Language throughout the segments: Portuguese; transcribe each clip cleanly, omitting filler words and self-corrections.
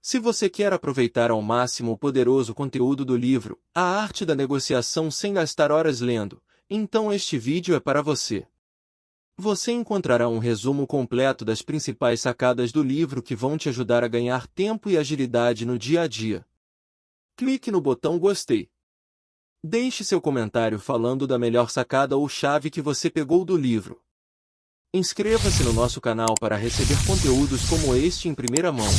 Se você quer aproveitar ao máximo o poderoso conteúdo do livro, A Arte da Negociação sem gastar horas lendo, então este vídeo é para você. Você encontrará um resumo completo das principais sacadas do livro que vão te ajudar a ganhar tempo e agilidade no dia a dia. Clique no botão Gostei. Deixe seu comentário falando da melhor sacada ou chave que você pegou do livro. Inscreva-se no nosso canal para receber conteúdos como este em primeira mão.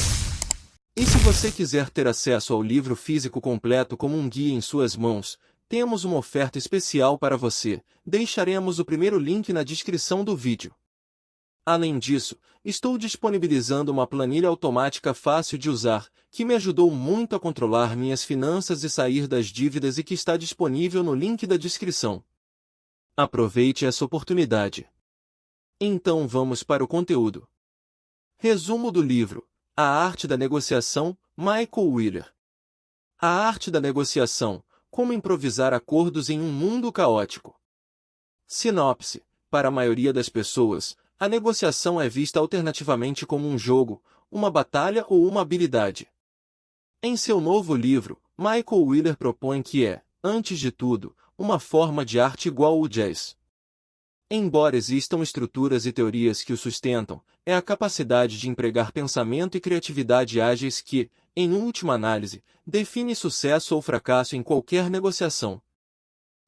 E se você quiser ter acesso ao livro físico completo como um guia em suas mãos, temos uma oferta especial para você. Deixaremos o primeiro link na descrição do vídeo. Além disso, estou disponibilizando uma planilha automática fácil de usar, que me ajudou muito a controlar minhas finanças e sair das dívidas e que está disponível no link da descrição. Aproveite essa oportunidade. Então vamos para o conteúdo. Resumo do livro: A Arte da Negociação, Michael Wheeler. A Arte da Negociação: Como improvisar acordos em um mundo caótico. Sinopse: para a maioria das pessoas, a negociação é vista alternativamente como um jogo, uma batalha ou uma habilidade. Em seu novo livro, Michael Wheeler propõe que é, antes de tudo, uma forma de arte igual ao jazz. Embora existam estruturas e teorias que o sustentam, é a capacidade de empregar pensamento e criatividade ágeis que, em última análise, define sucesso ou fracasso em qualquer negociação.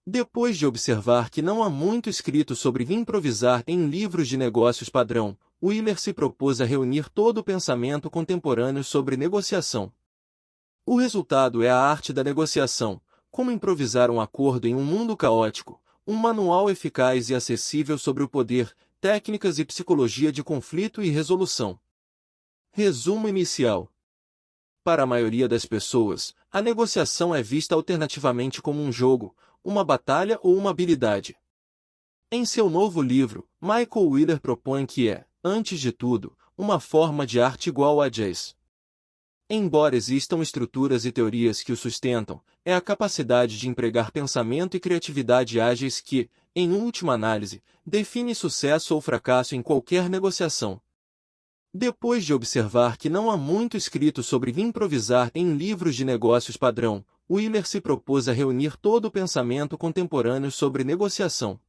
Depois de observar que não há muito escrito sobre improvisar em livros de negócios padrão, Wheeler se propôs a reunir todo o pensamento contemporâneo sobre negociação. O resultado é A Arte da Negociação: Como improvisar um acordo em um mundo caótico, um manual eficaz e acessível sobre o poder, técnicas e psicologia de conflito e resolução. Resumo inicial. Para a maioria das pessoas, a negociação é vista alternativamente como um jogo, uma batalha ou uma habilidade. Em seu novo livro, Michael Wheeler propõe que é, antes de tudo, uma forma de arte igual a jazz. Embora existam estruturas e teorias que o sustentam, é a capacidade de empregar pensamento e criatividade ágeis que, em última análise, define sucesso ou fracasso em qualquer negociação. Depois de observar que não há muito escrito sobre improvisar em livros de negócios padrão, Wheeler se propôs a reunir todo o pensamento contemporâneo sobre negociação.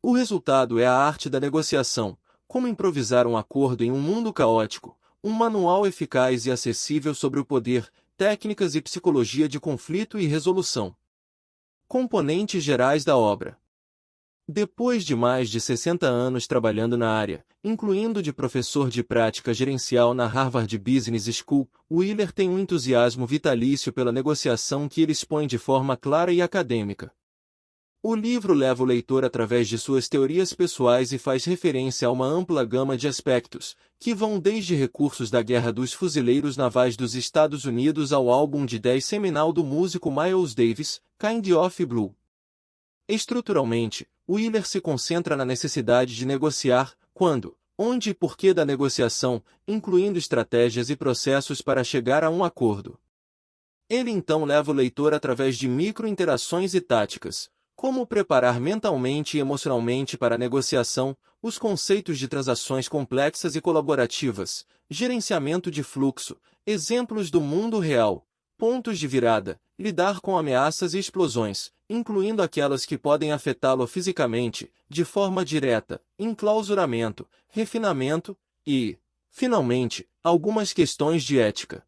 O resultado é A Arte da Negociação: Como improvisar um acordo em um mundo caótico, um manual eficaz e acessível sobre o poder, técnicas e psicologia de conflito e resolução. Componentes gerais da obra. Depois de mais de 60 anos trabalhando na área, incluindo de professor de prática gerencial na Harvard Business School, Wheeler tem um entusiasmo vitalício pela negociação que ele expõe de forma clara e acadêmica. O livro leva o leitor através de suas teorias pessoais e faz referência a uma ampla gama de aspectos, que vão desde recursos da Guerra dos Fuzileiros Navais dos Estados Unidos ao álbum de 10 seminal do músico Miles Davis, Kind of Blue. Estruturalmente, Wheeler se concentra na necessidade de negociar, quando, onde e porquê da negociação, incluindo estratégias e processos para chegar a um acordo. Ele então leva o leitor através de micro-interações e táticas, como preparar mentalmente e emocionalmente para a negociação, os conceitos de transações complexas e colaborativas, gerenciamento de fluxo, exemplos do mundo real, pontos de virada, lidar com ameaças e explosões, incluindo aquelas que podem afetá-lo fisicamente, de forma direta, enclausuramento, refinamento e, finalmente, algumas questões de ética.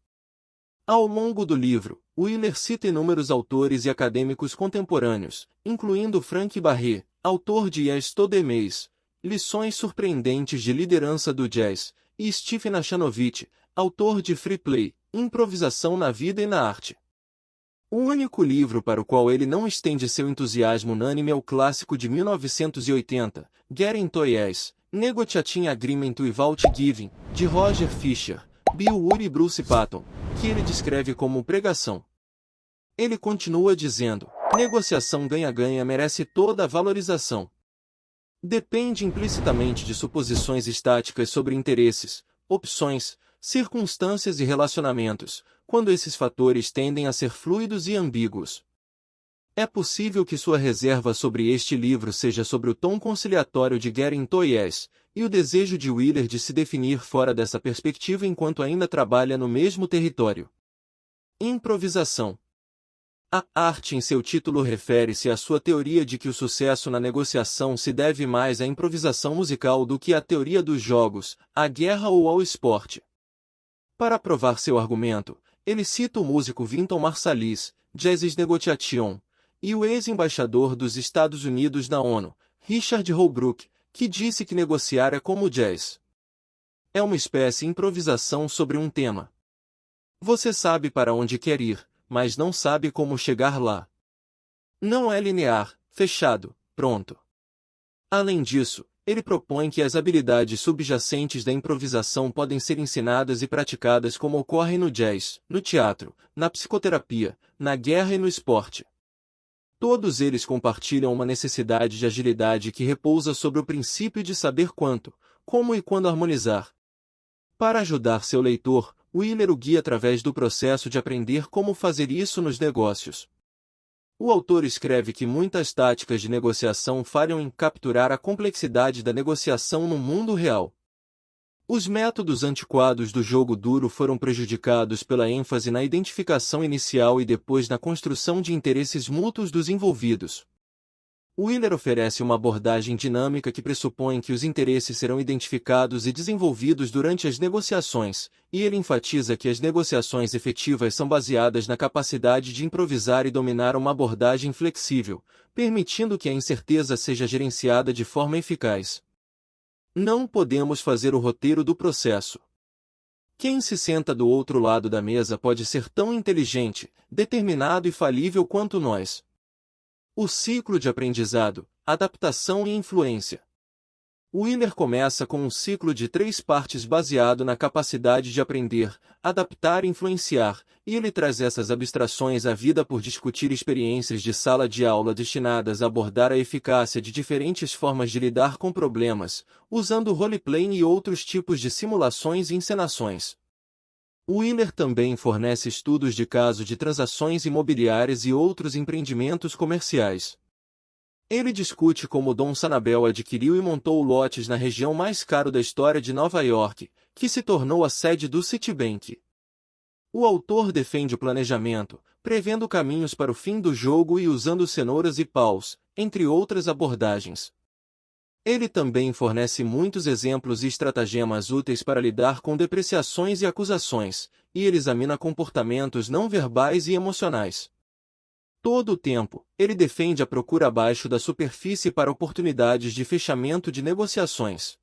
Ao longo do livro, Wheeler cita inúmeros autores e acadêmicos contemporâneos, incluindo Frank Barré, autor de Yes to the Maze, Lições Surpreendentes de Liderança do Jazz, e Stephen Ashanovich, autor de Free Play, Improvisação na Vida e na Arte. O único livro para o qual ele não estende seu entusiasmo unânime é o clássico de 1980, Getting to Yes, Negotiating Agreement Without Giving, de Roger Fisher, Bill Urey e Bruce Patton, que ele descreve como pregação. Ele continua dizendo: negociação ganha-ganha merece toda a valorização. Depende implicitamente de suposições estáticas sobre interesses, opções, circunstâncias e relacionamentos, quando esses fatores tendem a ser fluidos e ambíguos. É possível que sua reserva sobre este livro seja sobre o tom conciliatório de Getting to Yes, e o desejo de Wheeler de se definir fora dessa perspectiva enquanto ainda trabalha no mesmo território. Improvisação. A arte em seu título refere-se à sua teoria de que o sucesso na negociação se deve mais à improvisação musical do que à teoria dos jogos, à guerra ou ao esporte. Para provar seu argumento, ele cita o músico Wynton Marsalis, Jazz's Negotiation, e o ex-embaixador dos Estados Unidos na ONU, Richard Holbrooke, que disse que negociar é como o jazz. É uma espécie de improvisação sobre um tema. Você sabe para onde quer ir, mas não sabe como chegar lá. Não é linear, fechado, pronto. Além disso, ele propõe que as habilidades subjacentes da improvisação podem ser ensinadas e praticadas como ocorre no jazz, no teatro, na psicoterapia, na guerra e no esporte. Todos eles compartilham uma necessidade de agilidade que repousa sobre o princípio de saber quanto, como e quando harmonizar. Para ajudar seu leitor, Wheeler o guia através do processo de aprender como fazer isso nos negócios. O autor escreve que muitas táticas de negociação falham em capturar a complexidade da negociação no mundo real. Os métodos antiquados do jogo duro foram prejudicados pela ênfase na identificação inicial e depois na construção de interesses mútuos dos envolvidos. Wheeler oferece uma abordagem dinâmica que pressupõe que os interesses serão identificados e desenvolvidos durante as negociações, e ele enfatiza que as negociações efetivas são baseadas na capacidade de improvisar e dominar uma abordagem flexível, permitindo que a incerteza seja gerenciada de forma eficaz. Não podemos fazer o roteiro do processo. Quem se senta do outro lado da mesa pode ser tão inteligente, determinado e falível quanto nós. O ciclo de aprendizado, adaptação e influência. Wheeler começa com um ciclo de 3 partes baseado na capacidade de aprender, adaptar e influenciar, e ele traz essas abstrações à vida por discutir experiências de sala de aula destinadas a abordar a eficácia de diferentes formas de lidar com problemas, usando roleplaying e outros tipos de simulações e encenações. Wheeler também fornece estudos de caso de transações imobiliárias e outros empreendimentos comerciais. Ele discute como Dom Sanabel adquiriu e montou lotes na região mais caro da história de Nova York, que se tornou a sede do Citibank. O autor defende o planejamento, prevendo caminhos para o fim do jogo e usando cenouras e paus, entre outras abordagens. Ele também fornece muitos exemplos e estratagemas úteis para lidar com depreciações e acusações, e ele examina comportamentos não verbais e emocionais. Todo o tempo, ele defende a procura abaixo da superfície para oportunidades de fechamento de negociações.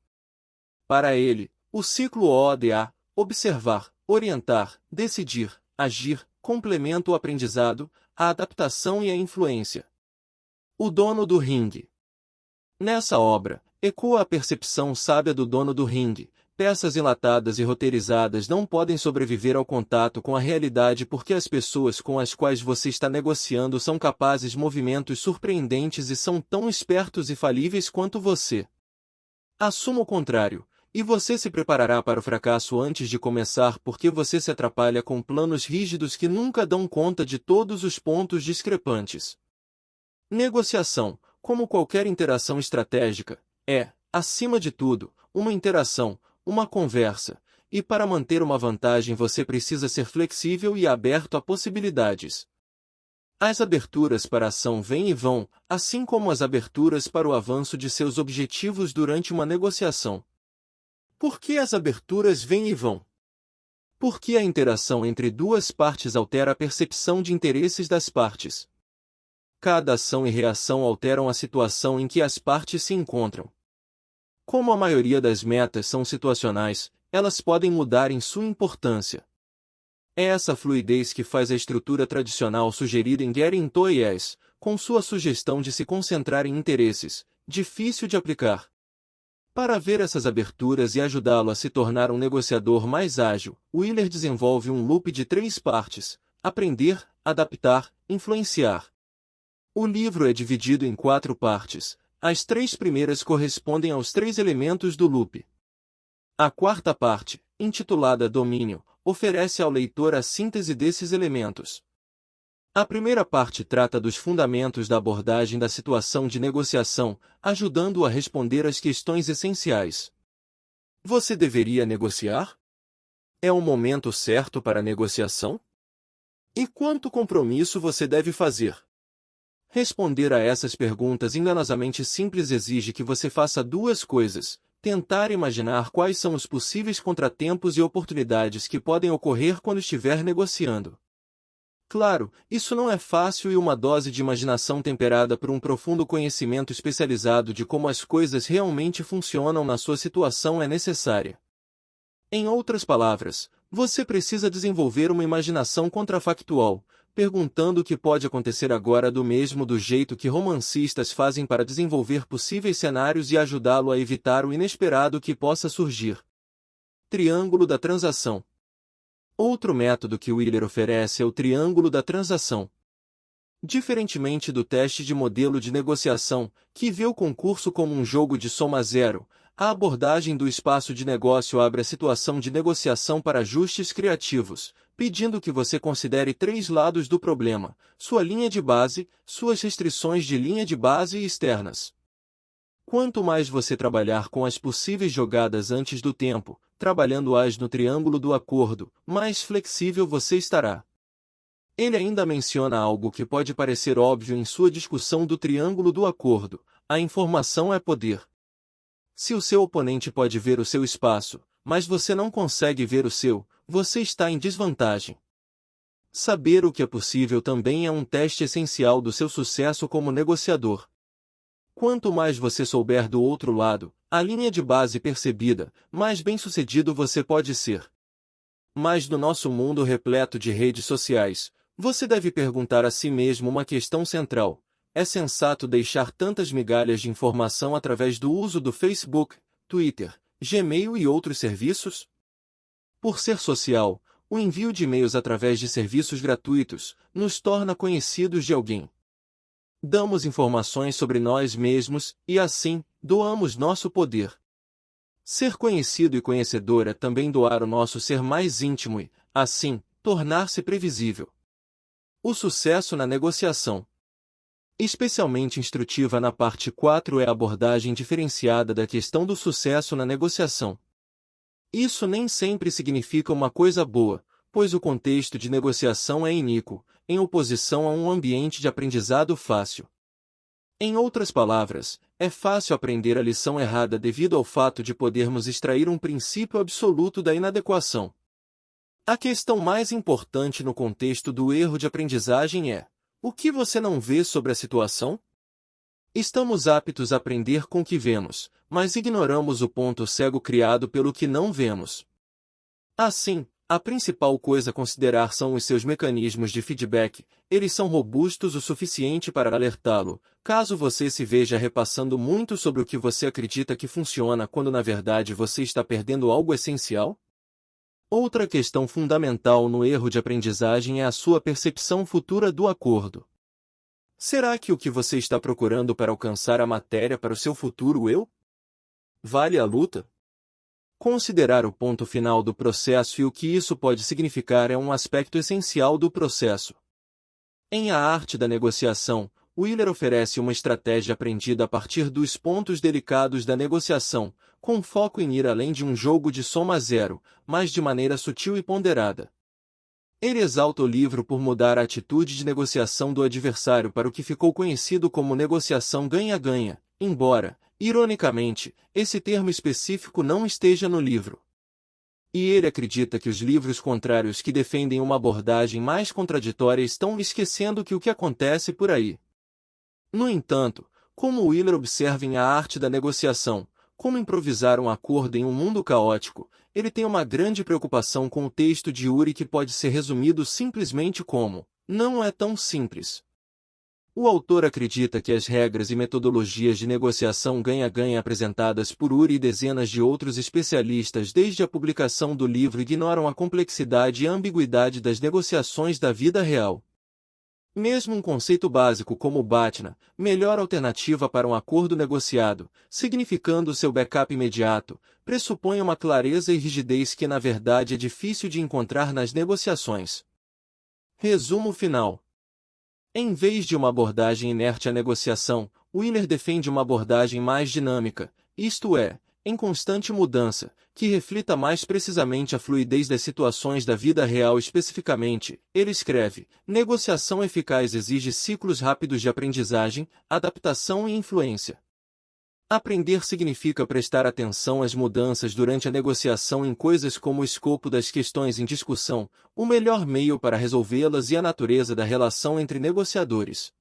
Para ele, o ciclo ODA, observar, orientar, decidir, agir, complementa o aprendizado, a adaptação e a influência. O dono do ringue. Nessa obra, ecoa a percepção sábia do dono do ringue. Peças enlatadas e roteirizadas não podem sobreviver ao contato com a realidade porque as pessoas com as quais você está negociando são capazes de movimentos surpreendentes e são tão espertos e falíveis quanto você. Assuma o contrário, e você se preparará para o fracasso antes de começar porque você se atrapalha com planos rígidos que nunca dão conta de todos os pontos discrepantes. Negociação, como qualquer interação estratégica, é, acima de tudo, uma interação, uma conversa, e para manter uma vantagem você precisa ser flexível e aberto a possibilidades. As aberturas para a ação vêm e vão, assim como as aberturas para o avanço de seus objetivos durante uma negociação. Por que as aberturas vêm e vão? Porque a interação entre duas partes altera a percepção de interesses das partes. Cada ação e reação alteram a situação em que as partes se encontram. Como a maioria das metas são situacionais, elas podem mudar em sua importância. É essa fluidez que faz a estrutura tradicional sugerida em Getting to Yes, com sua sugestão de se concentrar em interesses, difícil de aplicar. Para ver essas aberturas e ajudá-lo a se tornar um negociador mais ágil, Wheeler desenvolve um loop de 3 partes: aprender, adaptar, influenciar. O livro é dividido em 4 partes. As 3 primeiras correspondem aos 3 elementos do loop. A 4ª parte, intitulada Domínio, oferece ao leitor a síntese desses elementos. A primeira parte trata dos fundamentos da abordagem da situação de negociação, ajudando-o a responder às questões essenciais. Você deveria negociar? É o momento certo para a negociação? E quanto compromisso você deve fazer? Responder a essas perguntas enganosamente simples exige que você faça duas coisas: tentar imaginar quais são os possíveis contratempos e oportunidades que podem ocorrer quando estiver negociando. Claro, isso não é fácil e uma dose de imaginação temperada por um profundo conhecimento especializado de como as coisas realmente funcionam na sua situação é necessária. Em outras palavras, você precisa desenvolver uma imaginação contrafactual, perguntando o que pode acontecer agora do mesmo do jeito que romancistas fazem para desenvolver possíveis cenários e ajudá-lo a evitar o inesperado que possa surgir. Triângulo da transação. Outro método que Wheeler oferece é o triângulo da transação. Diferentemente do teste de modelo de negociação, que vê o concurso como um jogo de soma zero, a abordagem do espaço de negócio abre a situação de negociação para ajustes criativos, pedindo que você considere três lados do problema: sua linha de base, suas restrições de linha de base e externas. Quanto mais você trabalhar com as possíveis jogadas antes do tempo, trabalhando-as no triângulo do acordo, mais flexível você estará. Ele ainda menciona algo que pode parecer óbvio em sua discussão do triângulo do acordo: a informação é poder. Se o seu oponente pode ver o seu espaço, mas você não consegue ver o seu, você está em desvantagem. Saber o que é possível também é um teste essencial do seu sucesso como negociador. Quanto mais você souber do outro lado, a linha de base percebida, mais bem-sucedido você pode ser. Mas no nosso mundo repleto de redes sociais, você deve perguntar a si mesmo uma questão central: é sensato deixar tantas migalhas de informação através do uso do Facebook, Twitter, Gmail e outros serviços? Por ser social, o envio de e-mails através de serviços gratuitos nos torna conhecidos de alguém. Damos informações sobre nós mesmos e, assim, doamos nosso poder. Ser conhecido e conhecedor é também doar o nosso ser mais íntimo e, assim, tornar-se previsível. O sucesso na negociação. Especialmente instrutiva na parte 4 é a abordagem diferenciada da questão do sucesso na negociação. Isso nem sempre significa uma coisa boa, pois o contexto de negociação é iníquo, em oposição a um ambiente de aprendizado fácil. Em outras palavras, é fácil aprender a lição errada devido ao fato de podermos extrair um princípio absoluto da inadequação. A questão mais importante no contexto do erro de aprendizagem é: o que você não vê sobre a situação? Estamos aptos a aprender com o que vemos, mas ignoramos o ponto cego criado pelo que não vemos. Assim, a principal coisa a considerar são os seus mecanismos de feedback. Eles são robustos o suficiente para alertá-lo, caso você se veja repassando muito sobre o que você acredita que funciona quando na verdade você está perdendo algo essencial? Outra questão fundamental no erro de aprendizagem é a sua percepção futura do acordo. Será que o que você está procurando para alcançar a matéria para o seu futuro eu? Vale a luta? Considerar o ponto final do processo e o que isso pode significar é um aspecto essencial do processo. Em A Arte da Negociação, Wheeler oferece uma estratégia aprendida a partir dos pontos delicados da negociação, com foco em ir além de um jogo de soma zero, mas de maneira sutil e ponderada. Ele exalta o livro por mudar a atitude de negociação do adversário para o que ficou conhecido como negociação ganha-ganha, embora, ironicamente, esse termo específico não esteja no livro. E ele acredita que os livros contrários que defendem uma abordagem mais contraditória estão esquecendo que o que acontece por aí. No entanto, como Wheeler observa em A Arte da Negociação, como improvisar um acordo em um mundo caótico, ele tem uma grande preocupação com o texto de Uri que pode ser resumido simplesmente como: não é tão simples. O autor acredita que as regras e metodologias de negociação ganha-ganha apresentadas por Uri e dezenas de outros especialistas desde a publicação do livro ignoram a complexidade e a ambiguidade das negociações da vida real. Mesmo um conceito básico como o BATNA, melhor alternativa para um acordo negociado, significando seu backup imediato, pressupõe uma clareza e rigidez que na verdade é difícil de encontrar nas negociações. Resumo final. Em vez de uma abordagem inerte à negociação, Wheeler defende uma abordagem mais dinâmica, isto é, em constante mudança, que reflita mais precisamente a fluidez das situações da vida real especificamente. Ele escreve: negociação eficaz exige ciclos rápidos de aprendizagem, adaptação e influência. Aprender significa prestar atenção às mudanças durante a negociação em coisas como o escopo das questões em discussão, o melhor meio para resolvê-las e a natureza da relação entre negociadores.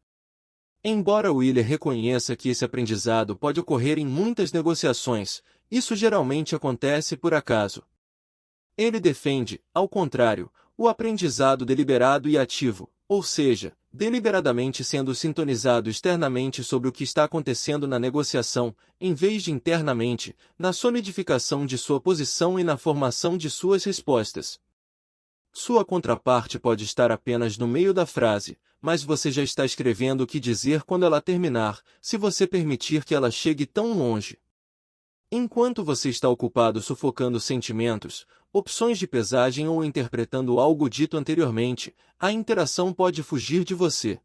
Embora Wheeler reconheça que esse aprendizado pode ocorrer em muitas negociações, isso geralmente acontece por acaso. Ele defende, ao contrário, o aprendizado deliberado e ativo, ou seja, deliberadamente sendo sintonizado externamente sobre o que está acontecendo na negociação, em vez de internamente, na solidificação de sua posição e na formação de suas respostas. Sua contraparte pode estar apenas no meio da frase, mas você já está escrevendo o que dizer quando ela terminar, se você permitir que ela chegue tão longe. Enquanto você está ocupado sufocando sentimentos, opções de pesagem ou interpretando algo dito anteriormente, a interação pode fugir de você.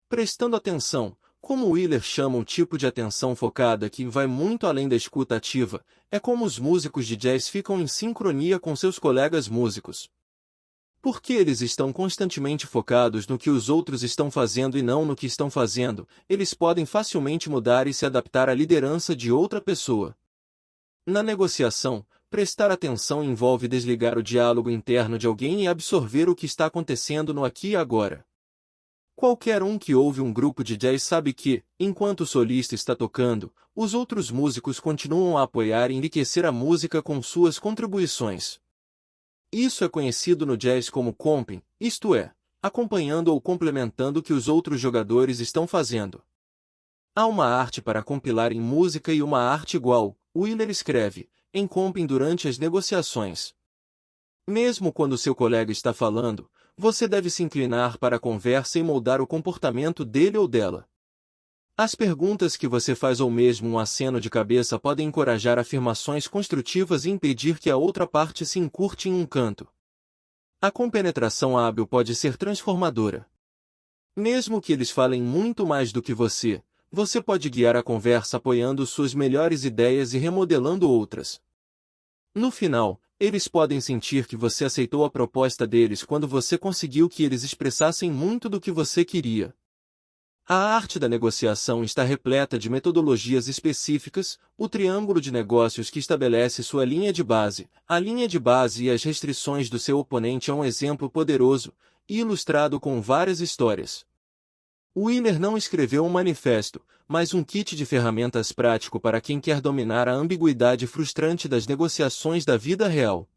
Prestando atenção, como Wheeler chama um tipo de atenção focada que vai muito além da escuta ativa, é como os músicos de jazz ficam em sincronia com seus colegas músicos. Porque eles estão constantemente focados no que os outros estão fazendo e não no que estão fazendo, eles podem facilmente mudar e se adaptar à liderança de outra pessoa. Na negociação, prestar atenção envolve desligar o diálogo interno de alguém e absorver o que está acontecendo no aqui e agora. Qualquer um que ouve um grupo de jazz sabe que, enquanto o solista está tocando, os outros músicos continuam a apoiar e enriquecer a música com suas contribuições. Isso é conhecido no jazz como comping, isto é, acompanhando ou complementando o que os outros jogadores estão fazendo. Há uma arte para compilar em música e uma arte igual, Wheeler escreve, em comping durante as negociações. Mesmo quando seu colega está falando, você deve se inclinar para a conversa e moldar o comportamento dele ou dela. As perguntas que você faz ou mesmo um aceno de cabeça podem encorajar afirmações construtivas e impedir que a outra parte se encurte em um canto. A compenetração hábil pode ser transformadora. Mesmo que eles falem muito mais do que você pode guiar a conversa apoiando suas melhores ideias e remodelando outras. No final, eles podem sentir que você aceitou a proposta deles quando você conseguiu que eles expressassem muito do que você queria. A arte da negociação está repleta de metodologias específicas, o triângulo de negócios que estabelece sua linha de base, a linha de base e as restrições do seu oponente é um exemplo poderoso, e ilustrado com várias histórias. Wheeler não escreveu um manifesto, mas um kit de ferramentas prático para quem quer dominar a ambiguidade frustrante das negociações da vida real.